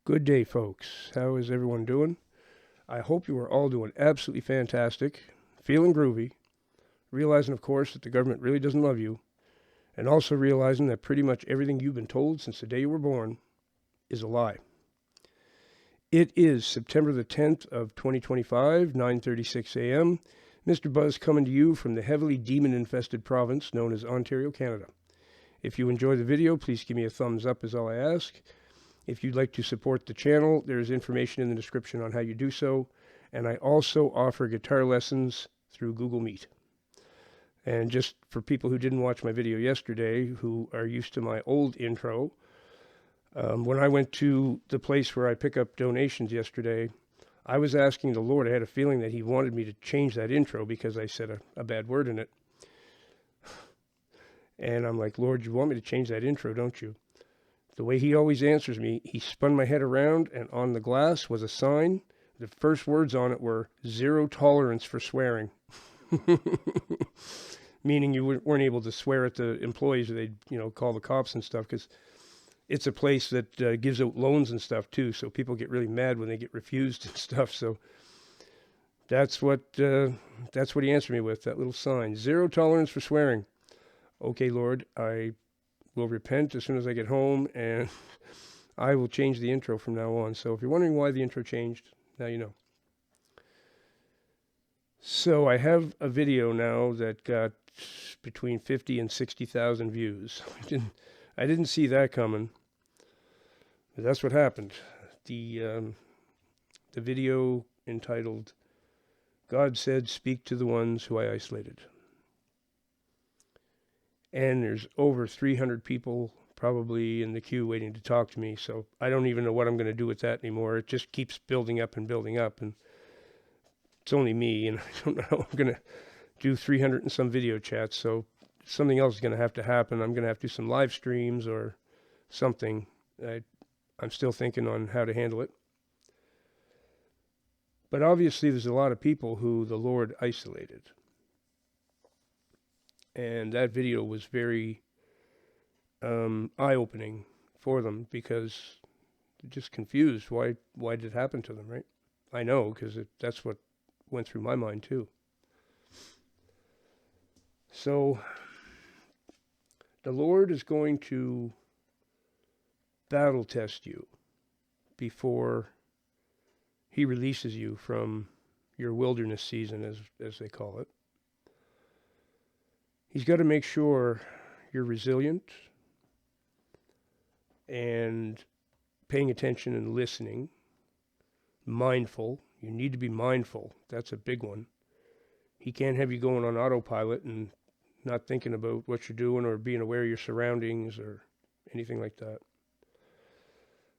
Good day, folks. How is everyone doing? I hope you are all doing absolutely fantastic, feeling groovy, realizing, of course, that the government really doesn't love you, and also realizing that pretty much everything you've been told since the day you were born is a lie. It is September the 10th of 2025, 9:36 a.m. Mr. Buzz coming to you from the heavily demon-infested province known as Ontario, Canada. If you enjoy the video, please give me a thumbs up is all I ask. If you'd like to support the channel, there's information in the description on how you do so. And I also offer guitar lessons through Google Meet. And just for people who didn't watch my video yesterday, who are used to my old intro, when I went to the place where I pick up donations yesterday, I was asking the Lord, I had a feeling that He wanted me to change that intro because I said a bad word in it. And I'm like, Lord, you want me to change that intro, don't you? The way He always answers me, He spun my head around, and on the glass was a sign. The first words on it were "Zero tolerance for swearing," meaning you weren't able to swear at the employees, or they'd call the cops and stuff, because it's a place that gives out loans and stuff too. So people get really mad when they get refused and stuff. So that's what He answered me with, that little sign: "Zero tolerance for swearing." Okay, Lord, I will repent as soon as I get home, and I will change the intro from now on. So if you're wondering why the intro changed, now you know. So I have a video now that got between 50 and 60,000 views. I didn't see that coming, but that's what happened. The video entitled "God Said Speak to the Ones Who I Isolated." And there's over 300 people probably in the queue waiting to talk to me. So I don't even know what I'm going to do with that anymore. It just keeps building up and building up. And it's only me, and I don't know how I'm going to do 300 and some video chats. So something else is going to happen. I'm going to have to do some live streams or something. I'm still thinking on how to handle it. But obviously there's a lot of people who the Lord isolated. And that video was very eye-opening for them, because they're just confused. Why did it happen to them, right? I know, because that's what went through my mind too. So the Lord is going to battle test you before He releases you from your wilderness season, as they call it. He's got to make sure you're resilient and paying attention and listening, mindful. You need to be mindful. That's a big one. He can't have you going on autopilot and not thinking about what you're doing or being aware of your surroundings or anything like that.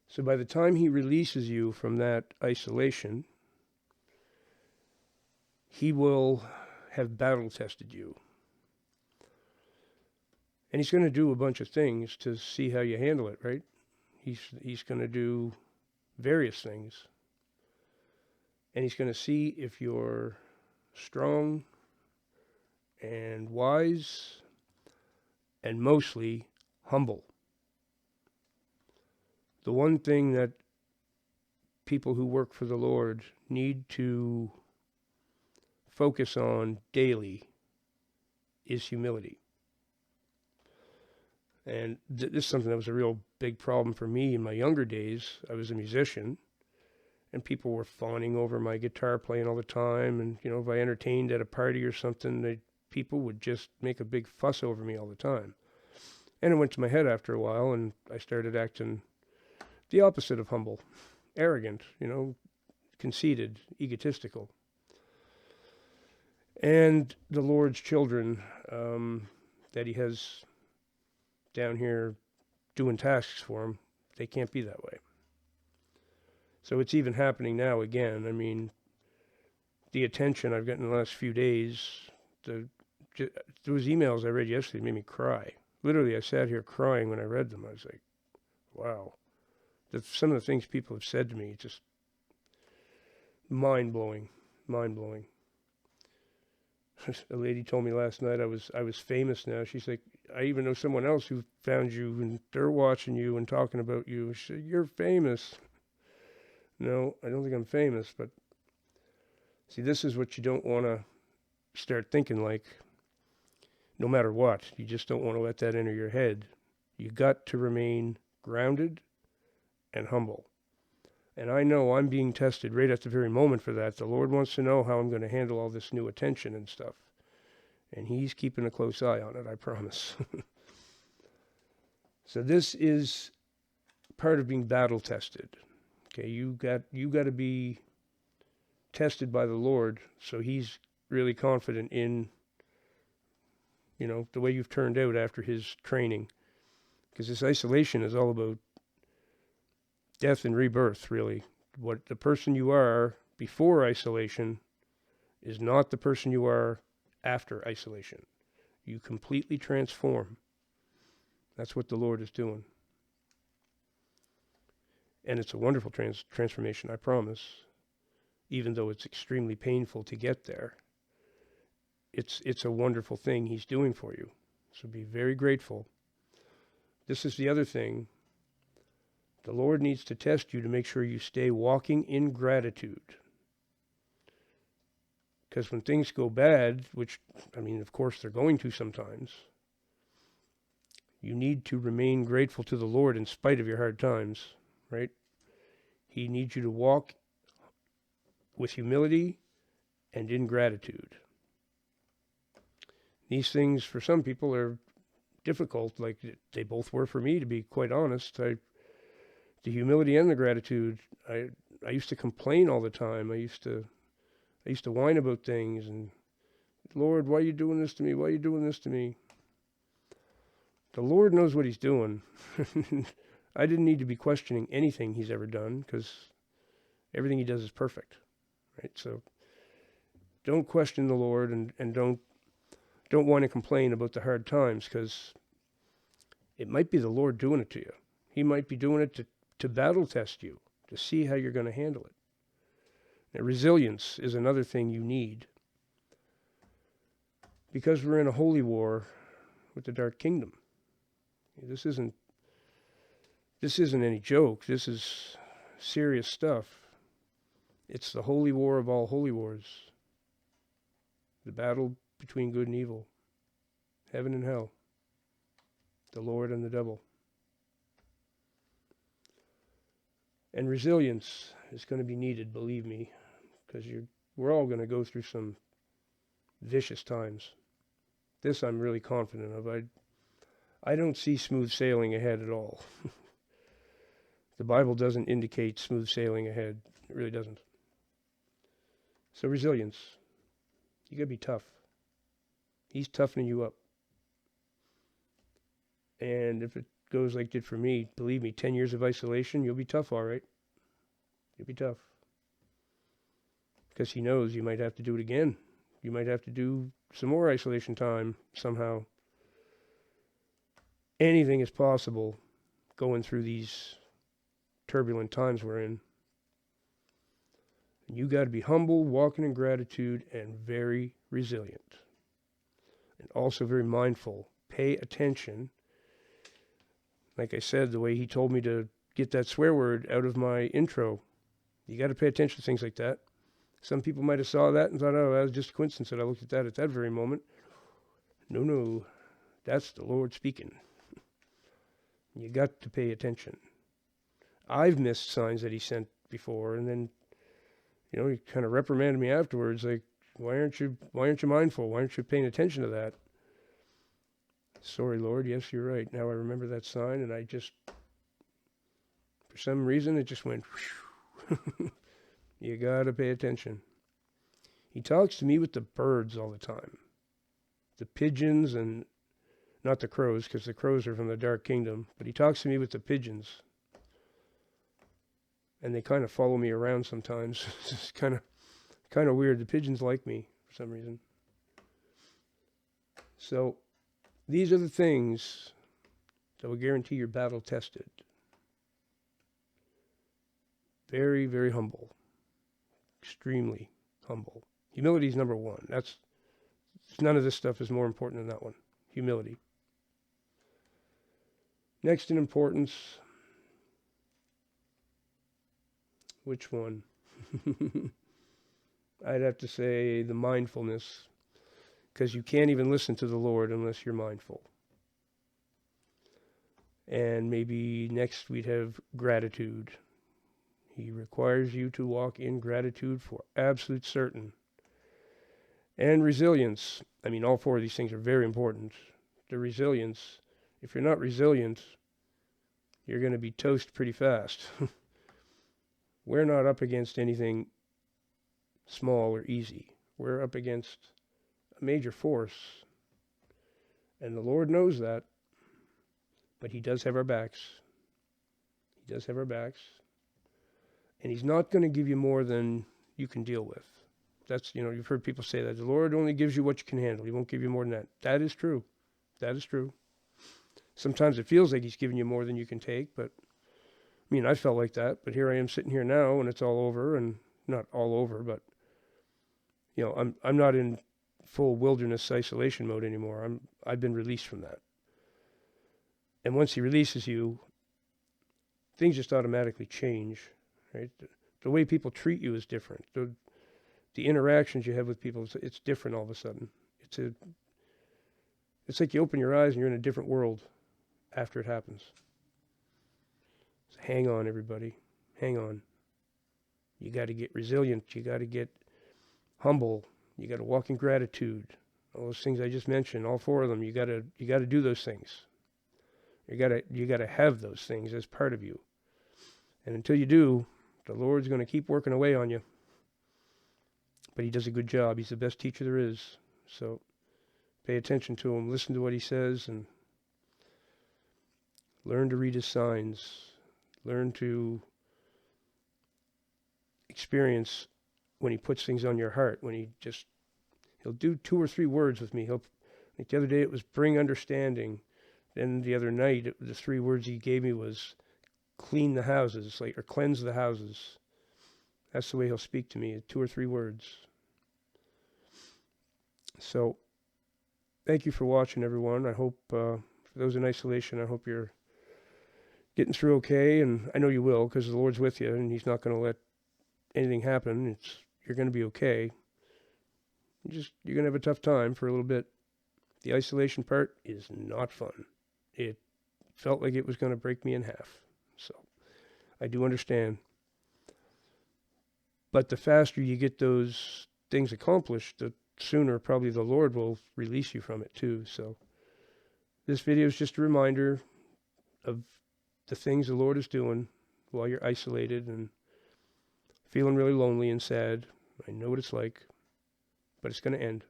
So by the time He releases you from that isolation, He will have battle tested you. And He's going to do a bunch of things to see how you handle it, right? He's going to do various things. And He's going to see if you're strong and wise and mostly humble. The one thing that people who work for the Lord need to focus on daily is humility. And this is something that was a real big problem for me in my younger days. I was a musician, and people were fawning over my guitar playing all the time. And, if I entertained at a party or something, people would just make a big fuss over me all the time. And it went to my head after a while, and I started acting the opposite of humble, arrogant, conceited, egotistical. And the Lord's children that He has down here doing tasks for Him, they can't be that way. So it's even happening now again. I mean, the attention I've gotten in the last few days, those emails I read yesterday made me cry. Literally, I sat here crying when I read them. I was like, wow. Some of the things people have said to me, just mind-blowing. A lady told me last night I was famous now. She's like, I even know someone else who found you, and they're watching you and talking about you. She said, "You're famous." No, I don't think I'm famous, but see, this is what you don't want to start thinking like, no matter what. You just don't want to let that enter your head. You got to remain grounded and humble. And I know I'm being tested right at the very moment for that. The Lord wants to know how I'm going to handle all this new attention and stuff. And He's keeping a close eye on it, I promise. So this is part of being battle tested. Okay, you got to be tested by the Lord, so He's really confident in, the way you've turned out after His training. Because this isolation is all about death and rebirth, really. What the person you are before isolation is not the person you are after isolation. You completely transform. That's what the Lord is doing. And it's a wonderful transformation, I promise. Even though it's extremely painful to get there, it's a wonderful thing He's doing for you. So be very grateful. This is the other thing. The Lord needs to test you to make sure you stay walking in gratitude. Because when things go bad, which, of course they're going to sometimes, you need to remain grateful to the Lord in spite of your hard times, right? He needs you to walk with humility and in gratitude. These things, for some people, are difficult, like they both were for me, to be quite honest. The humility and the gratitude, I used to complain all the time. I used to whine about things and, Lord, why are you doing this to me? Why are you doing this to me? The Lord knows what He's doing. I didn't need to be questioning anything He's ever done, because everything He does is perfect, right? So don't question the Lord, and don't want to complain about the hard times, because it might be the Lord doing it to you. He might be doing it to battle test you, to see how you're going to handle it. Now, resilience is another thing you need, because we're in a holy war with the Dark Kingdom. This isn't any joke. This is serious stuff. It's the holy war of all holy wars. The battle between good and evil. Heaven and hell. The Lord and the devil. And resilience is going to be needed, believe me, because we're all going to go through some vicious times. This I'm really confident of. I don't see smooth sailing ahead at all. The Bible doesn't indicate smooth sailing ahead. It really doesn't. So resilience. You gotta be tough. He's toughening you up. And if it goes like it did for me, believe me, 10 years of isolation, you'll be tough, all right. You'll be tough. Because He knows you might have to do it again. You might have to do some more isolation time somehow. Anything is possible going through these turbulent times we're in. And you got to be humble, walking in gratitude, and very resilient. And also very mindful. Pay attention. Like I said, the way He told me to get that swear word out of my intro, you got to pay attention to things like that. Some people might have saw that and thought, oh, that was just a coincidence that I looked at that very moment. No, that's the Lord speaking. You got to pay attention. I've missed signs that He sent before, and then, He kind of reprimanded me afterwards, like, why aren't you mindful? Why aren't you paying attention to that? Sorry, Lord. Yes, you're right. Now I remember that sign, and I just, for some reason, it just went, whew. You got to pay attention. He talks to me with the birds all the time. The pigeons, and not the crows, because the crows are from the Dark Kingdom, but He talks to me with the pigeons. And they kind of follow me around sometimes. It's kind of weird. The pigeons like me for some reason. So these are the things that will guarantee you're battle tested. Very, very humble. Extremely humble. Humility is number one. None of this stuff is more important than that one. Humility. Next in importance, Which one? I'd have to say the mindfulness, because you can't even listen to the Lord unless you're mindful. And maybe next we'd have gratitude. He requires you to walk in gratitude for absolute certain. And resilience. I mean, all four of these things are very important. The resilience, if you're not resilient, you're going to be toast pretty fast. We're not up against anything small or easy. We're up against a major force. And the Lord knows that. But He does have our backs. He does have our backs. And He's not going to give you more than you can deal with. That's, you've heard people say that. The Lord only gives you what you can handle. He won't give you more than that. That is true. That is true. Sometimes it feels like He's giving you more than you can take, but I felt like that. But here I am sitting here now, and it's all over, and not all over, but I'm not in full wilderness isolation mode anymore. I've been released from that. And once He releases you, things just automatically change, right? The way people treat you is different. The interactions you have with people, it's different all of a sudden. It's like you open your eyes and you're in a different world after it happens. So hang on, everybody. Hang on. You got to get resilient. You got to get humble. You got to walk in gratitude. All those things I just mentioned, all four of them, you got to do those things. You got to have those things as part of you. And until you do, the Lord's going to keep working away on you. But He does a good job. He's the best teacher there is. So pay attention to Him. Listen to what He says and learn to read His signs. Learn to experience when He puts things on your heart. He'll do 2 or 3 words with me. Like the other day it was bring understanding. Then the other night, the 3 words He gave me was clean the houses, or cleanse the houses. That's the way He'll speak to me, 2 or 3 words. So, thank you for watching, everyone. I hope, for those in isolation, I hope you're getting through okay, and I know you will, because the Lord's with you, and He's not going to let anything happen. You're going to be okay. You're going to have a tough time for a little bit. The isolation part is not fun. It felt like it was going to break me in half. So, I do understand. But the faster you get those things accomplished, the sooner probably the Lord will release you from it too. So, this video is just a reminder of the things the Lord is doing while you're isolated and feeling really lonely and sad. I know what it's like, but it's going to end.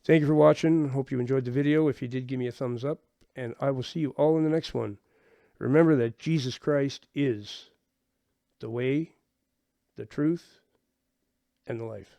Thank you for watching. Hope you enjoyed the video. If you did, give me a thumbs up, and I will see you all in the next one. Remember that Jesus Christ is the way, the truth, and the life.